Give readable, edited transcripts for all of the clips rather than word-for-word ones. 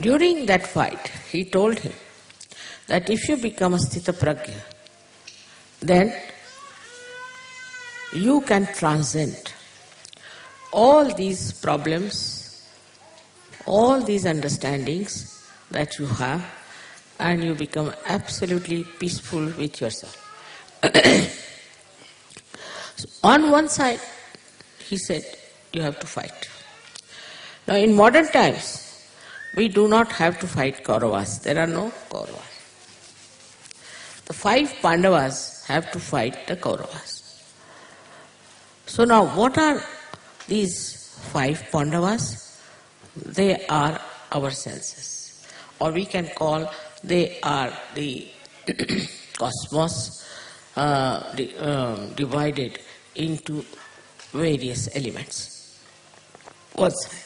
During that fight, he told him that if you become a Sthita Prajna, then you can transcend all these problems, all these understandings that you have, and you become absolutely peaceful with yourself. So on one side, he said, you have to fight. Now in modern times, we do not have to fight Kauravas. There are no Kauravas. The 5 Pandavas have to fight the Kauravas. So now what are these 5 Pandavas? They are our senses. Or we can call they are the cosmos divided into various elements. What's that?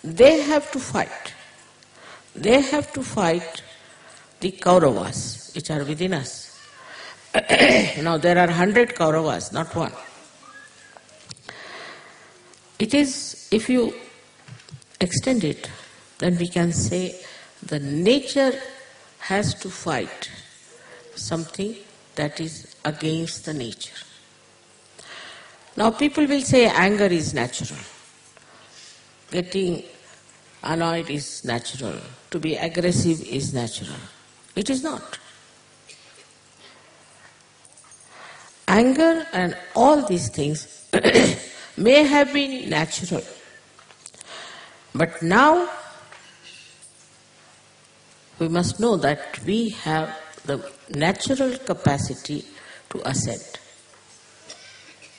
They have to fight. They have to fight the Kauravas, which are within us. Now there are 100 Kauravas, not one. It is, if you extend it, then we can say the nature has to fight something that is against the nature. Now people will say anger is natural. Getting annoyed is natural. To be aggressive is natural. It is not. Anger and all these things may have been natural. But now we must know that we have the natural capacity to ascend.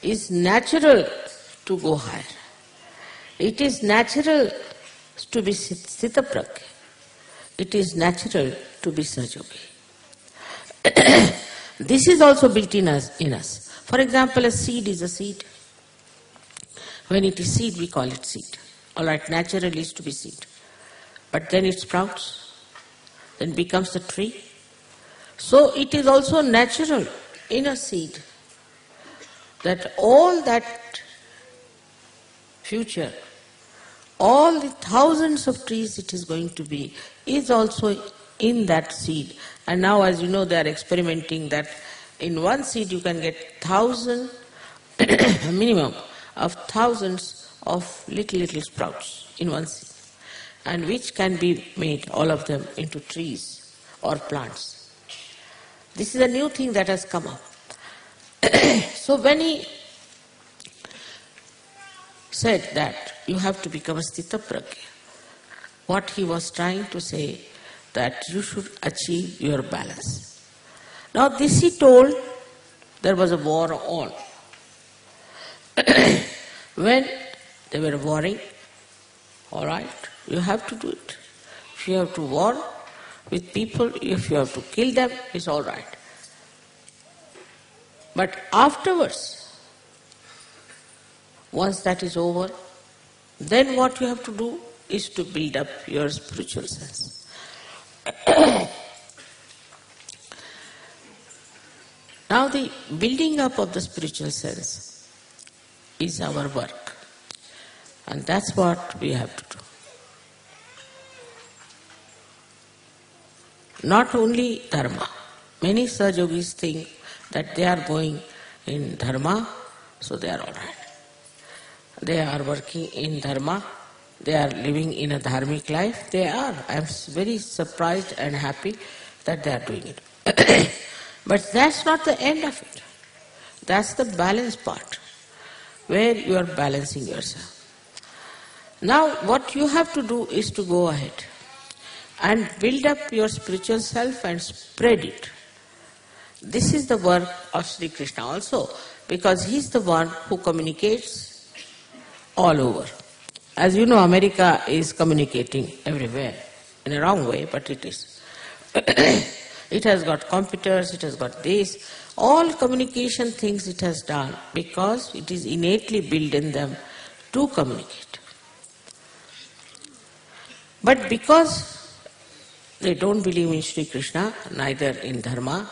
It's natural to go higher. It is natural to be Sthita Prajna. It is natural to be Sahajogi. This is also built in us. For example, a seed is a seed. When it is seed, we call it seed. Alright, naturally is to be seed. But then it sprouts, then becomes a tree. So it is also natural in a seed that all that future, all the thousands of trees it is going to be, is also in that seed. And now, as you know, they are experimenting that in one seed you can get 1,000, a minimum of thousands of little sprouts in one seed, and which can be made, all of them, into trees or plants. This is a new thing that has come up. So when he said that you have to become a Sthita Prajna, what he was trying to say, that you should achieve your balance. Now this he told, there was a war on. When they were warring, alright, you have to do it. If you have to war with people, if you have to kill them, it's alright. But afterwards, once that is over, then what you have to do is to build up your spiritual sense. Now the building up of the spiritual sense is our work, and that's what we have to do. Not only Dharma. Many Sahajogis think that they are going in Dharma, so they are alright. They are working in Dharma, they are living in a dharmic life. They are. I am very surprised and happy that they are doing it. But that's not the end of it. That's the balance part, where you are balancing yourself. Now what you have to do is to go ahead and build up your spiritual self and spread it. This is the work of Sri Krishna also, because he is the one who communicates all over. As you know, America is communicating everywhere, in a wrong way, but it is. It has got computers, it has got this, all communication things it has done, because it is innately built in them to communicate. But because they don't believe in Sri Krishna, neither in Dharma,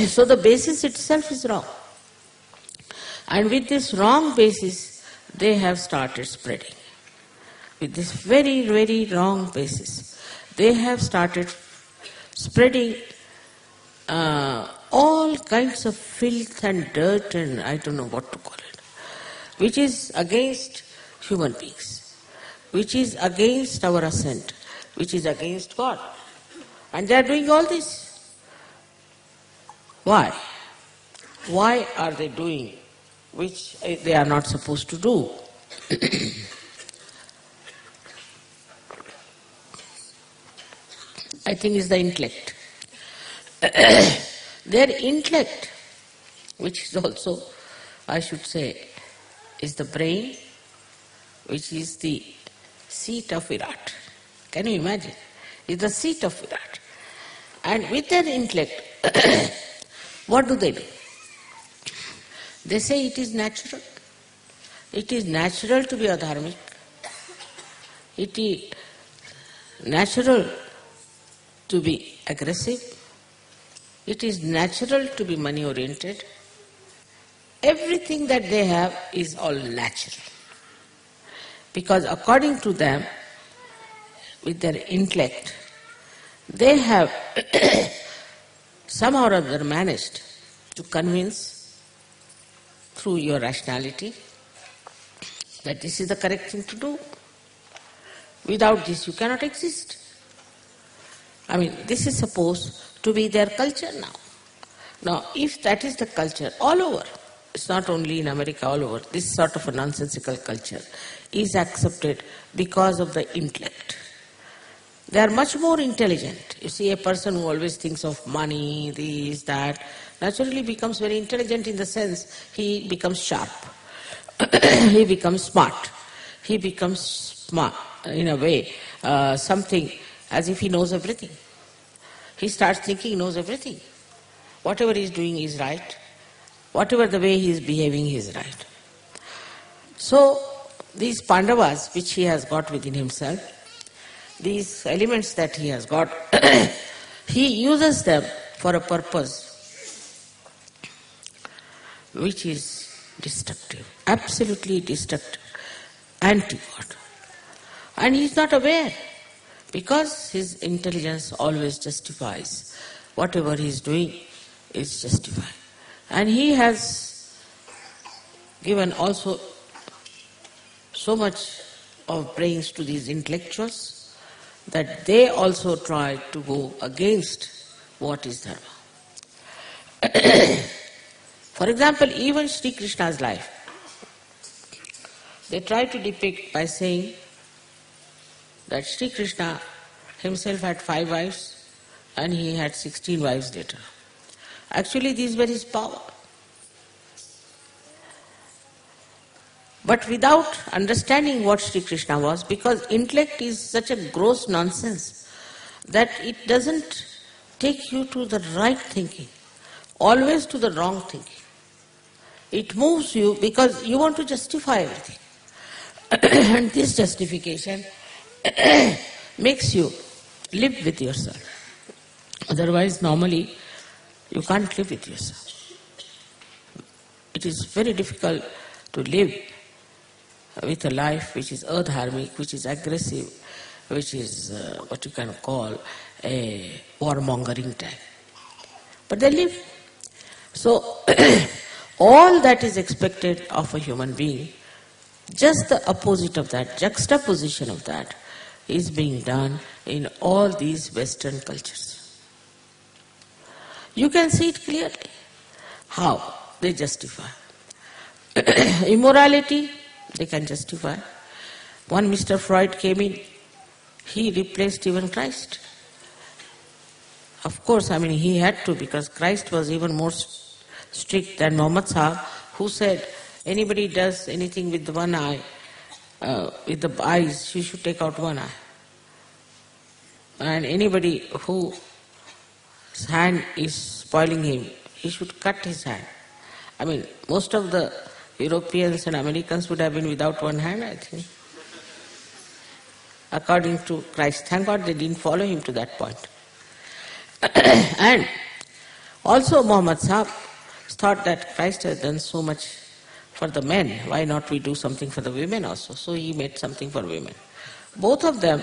so the basis itself is wrong. And with this wrong basis, they have started spreading. with this very, very wrong basis. They have started spreading all kinds of filth and dirt and I don't know what to call it, which is against human beings, which is against our ascent, which is against God. And they are doing all this. Why? Why are they doing which they are not supposed to do? I think it's the intellect. Their intellect, which is also, I should say, is the brain, which is the seat of Virat. Can you imagine? It's the seat of Virat. And with their intellect, what do? They say it is natural. It is natural to be adharmic. It is natural to be aggressive. It is natural to be money oriented. Everything that they have is all natural. Because according to them, with their intellect, they have somehow or other managed to convince through your rationality that this is the correct thing to do. Without this you cannot exist. I mean, this is supposed to be their culture now. Now, if that is the culture all over, it's not only in America, all over, this sort of a nonsensical culture is accepted because of the intellect. They are much more intelligent. You see, a person who always thinks of money, this, that, naturally becomes very intelligent in the sense he becomes sharp. He becomes smart. He becomes smart, in a way, something as if he knows everything. He starts thinking he knows everything. Whatever he is doing is right. Whatever the way he is behaving is right. So, these Pandavas which he has got within himself, these elements that he has got, he uses them for a purpose which is destructive, absolutely destructive, anti-God. And he is not aware, because his intelligence always justifies. Whatever he is doing is justified. And he has given also so much of brains to these intellectuals that they also try to go against what is Dharma. For example, even Sri Krishna's life, they try to depict by saying that Sri Krishna himself had 5 wives and he had 16 wives later. Actually, these were his power. But without understanding what Sri Krishna was, because intellect is such a gross nonsense that it doesn't take you to the right thinking, always to the wrong thinking. It moves you because you want to justify everything. And this justification makes you live with yourself. Otherwise, normally, you can't live with yourself. It is very difficult to live with a life which is adharmic, which is aggressive, which is what you can call a warmongering type. But they live. So, all that is expected of a human being, just the opposite of that, juxtaposition of that, is being done in all these Western cultures. You can see it clearly, how they justify. Immorality, they can justify. One Mr. Freud came in, he replaced even Christ. Of course, I mean, he had to, because Christ was even more strict than Muhammad Sahib, who said, anybody does anything with the one eye, with the eyes, he should take out one eye. And anybody whose hand is spoiling him, he should cut his hand. I mean, most of the Europeans and Americans would have been without one hand, I think. According to Christ. Thank God they didn't follow him to that point. And also Muhammad Sahib thought that Christ has done so much for the men, why not we do something for the women also? So he made something for women. Both of them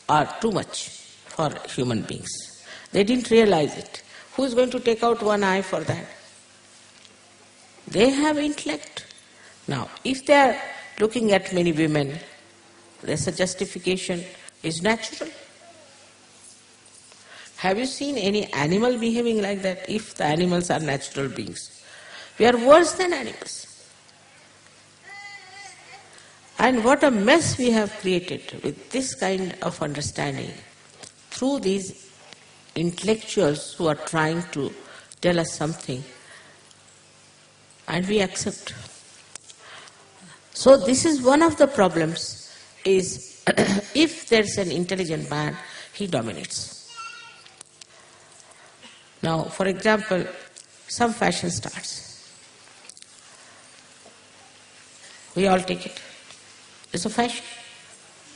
are too much for human beings. They didn't realize it. Who is going to take out one eye for that? They have intellect. Now, if they are looking at many women, there's a justification is natural. Have you seen any animal behaving like that? If the animals are natural beings, we are worse than animals. And what a mess we have created with this kind of understanding through these intellectuals who are trying to tell us something, and we accept. So this is one of the problems, is if there's an intelligent man, he dominates. Now, for example, some fashion starts. We all take it. It's a fashion.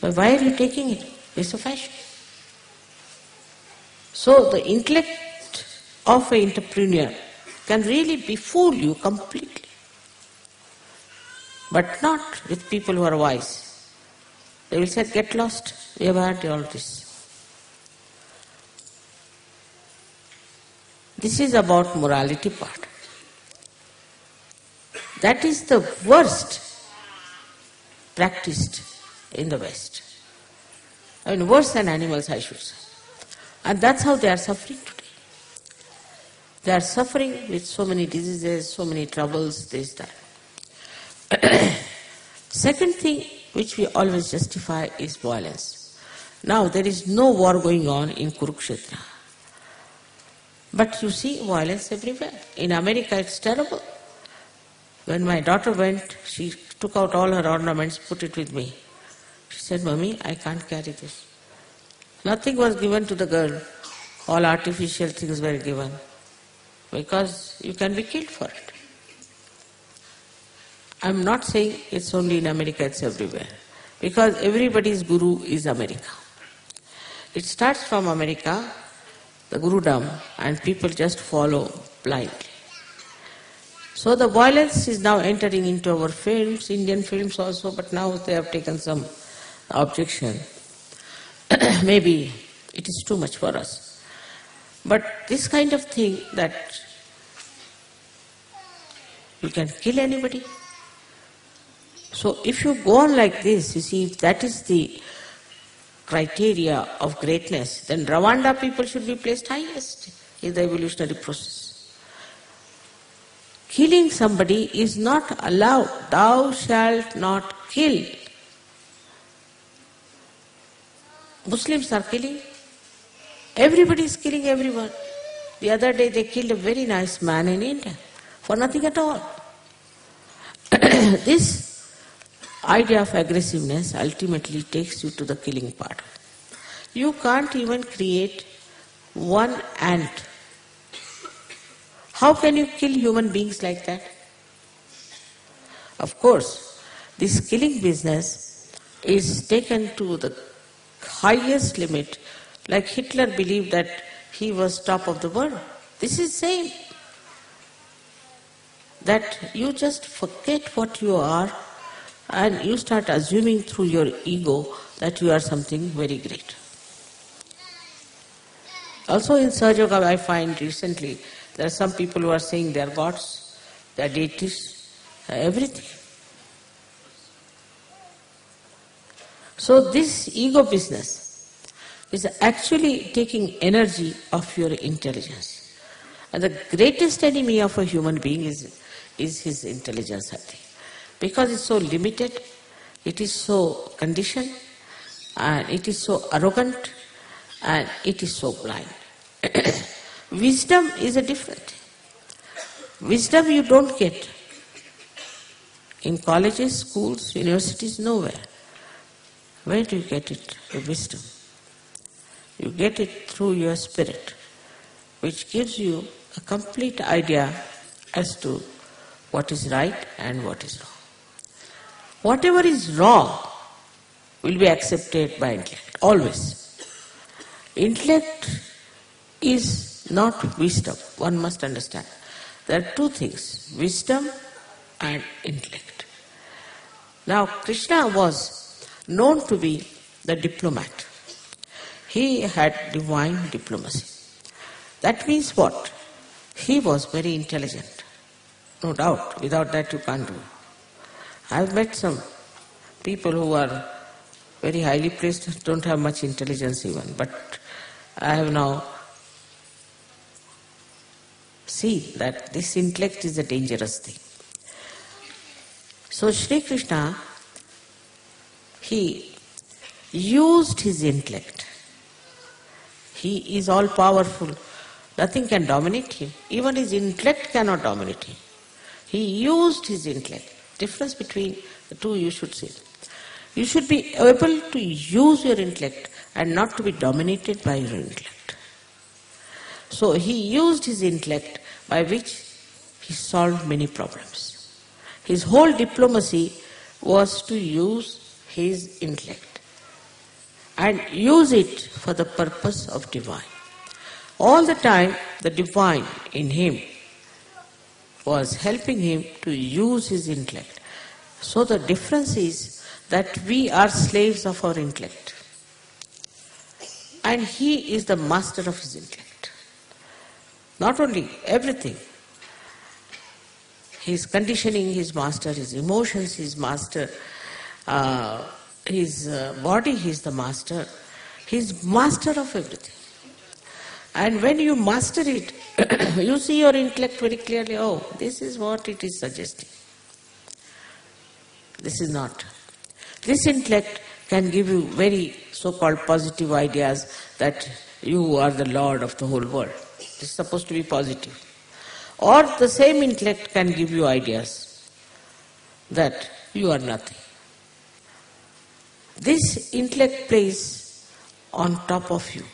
But why are you taking it? It's a fashion. So the intellect of an entrepreneur can really befool you completely. But not with people who are wise. They will say, get lost. We have heard all this. This is about morality part. That is the worst practiced in the West. I mean, worse than animals, I should say. And that's how they are suffering today. They are suffering with so many diseases, so many troubles, this, that. Second thing which we always justify is violence. Now, there is no war going on in Kurukshetra. But you see violence everywhere. In America it's terrible. When my daughter went, she took out all her ornaments, put it with me. She said, Mummy, I can't carry this. Nothing was given to the girl. All artificial things were given. Because you can be killed for it. I'm not saying it's only in America, it's everywhere. Because everybody's guru is America. It starts from America, the Gurudom, and people just follow blindly. So the violence is now entering into our films, Indian films also, but now they have taken some objection. Maybe it is too much for us. But this kind of thing that you can kill anybody. So if you go on like this, you see, if that is the criteria of greatness, then Rwanda people should be placed highest in the evolutionary process. Killing somebody is not allowed. Thou shalt not kill. Muslims are killing. Everybody is killing everyone. The other day they killed a very nice man in India for nothing at all. This idea of aggressiveness ultimately takes you to the killing part. You can't even create one ant. How can you kill human beings like that? Of course, this killing business is taken to the highest limit, like Hitler believed that he was top of the world. This is same. That you just forget what you are and you start assuming through your ego that you are something very great. Also in Sahaja Yoga I find recently there are some people who are saying they are gods, they are deities, everything. So this ego business is actually taking energy of your intelligence. And the greatest enemy of a human being is his intelligence, I think. Because it's so limited, it is so conditioned, and it is so arrogant, and it is so blind. Wisdom is a different thing. Wisdom you don't get in colleges, schools, universities, nowhere. Where do you get it, the wisdom? You get it through your spirit, which gives you a complete idea as to what is right and what is wrong. Whatever is wrong will be accepted by intellect, always. Intellect is not wisdom, one must understand. There are two things, wisdom and intellect. Now Krishna was known to be the diplomat. He had divine diplomacy. That means what? He was very intelligent. No doubt, without that you can't do. I've met some people who are very highly placed, don't have much intelligence even, but I have now seen that this intellect is a dangerous thing. So Sri Krishna, he used his intellect. He is all powerful. Nothing can dominate him. Even his intellect cannot dominate him. He used his intellect. Difference between the two you should see. You should be able to use your intellect and not to be dominated by your intellect. So he used his intellect by which he solved many problems. His whole diplomacy was to use his intellect and use it for the purpose of divine. All the time the divine in him was helping him to use his intellect. So the difference is that we are slaves of our intellect and he is the master of his intellect. Not only everything, his conditioning, his master, his emotions, his master, his body, he is the master. He is master of everything. And when you master it, you see your intellect very clearly, oh, this is what it is suggesting. This is not. This intellect can give you very so-called positive ideas that you are the Lord of the whole world. This is supposed to be positive. Or the same intellect can give you ideas that you are nothing. This intellect plays on top of you.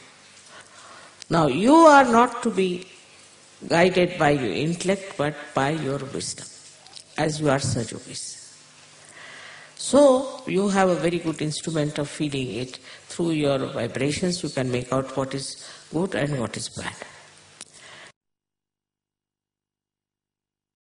Now you are not to be guided by your intellect but by your wisdom, as you are Sajogis. So you have a very good instrument of feeling it. Through your vibrations you can make out what is good and what is bad.